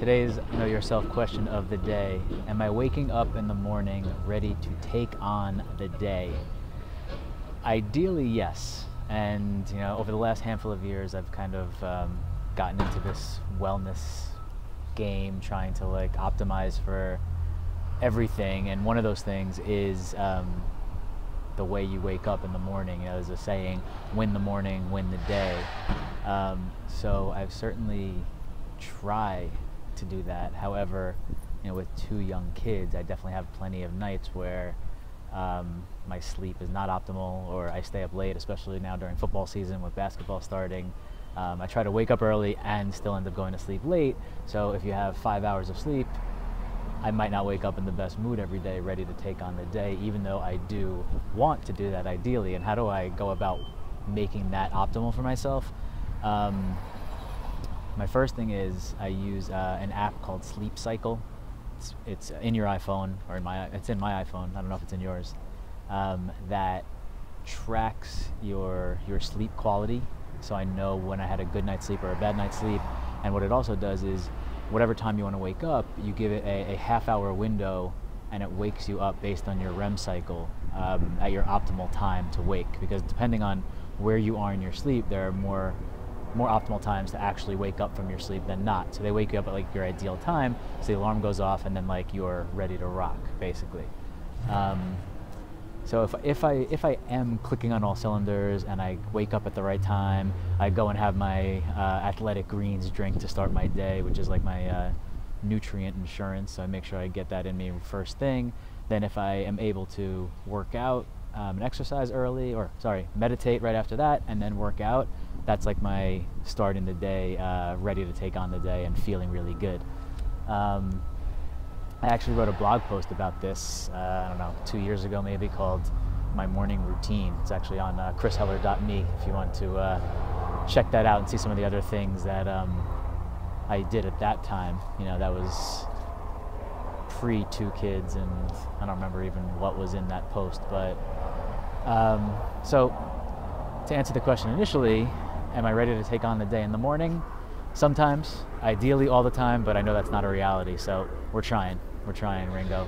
Today's Know Yourself question of the day. Am I waking up in the morning ready to take on the day? Ideally, yes. And over the last handful of years, I've kind of gotten into this wellness game, trying to optimize for everything. And one of those things is the way you wake up in the morning. There's a saying, win the morning, win the day. So I've certainly tried to do that. However, with two young kids, I definitely have plenty of nights where my sleep is not optimal, or I stay up late, especially now during football season with basketball starting. I try to wake up early and still end up going to sleep late. So if you have 5 hours of sleep, I might not wake up in the best mood every day, ready to take on the day, even though I do want to do that ideally. And how do I go about making that optimal for myself? My first thing is I use an app called Sleep Cycle. It's in your iPhone, or it's in my iPhone. I don't know if it's in yours. That tracks your sleep quality, so I know when I had a good night's sleep or a bad night's sleep. And what it also does is, whatever time you want to wake up, you give it a half-hour window, and it wakes you up based on your REM cycle at your optimal time to wake. Because depending on where you are in your sleep, there are more optimal times to actually wake up from your sleep than not. So they wake you up at your ideal time, so the alarm goes off, and then you're ready to rock, basically. So if I am clicking on all cylinders and I wake up at the right time, I go and have my Athletic Greens drink to start my day, which is my nutrient insurance. So I make sure I get that in me first thing. Then if I am able to work out and exercise early, meditate right after that, and then work out, that's my start in the day, ready to take on the day and feeling really good. I actually wrote a blog post about this, 2 years ago maybe, called My Morning Routine. It's actually on chrisheller.me if you want to check that out and see some of the other things that I did at that time. That was pre 2 kids, and I don't remember even what was in that post. But so to answer the question initially, am I ready to take on the day in the morning? Sometimes, ideally all the time, but I know that's not a reality, so we're trying, Ringo.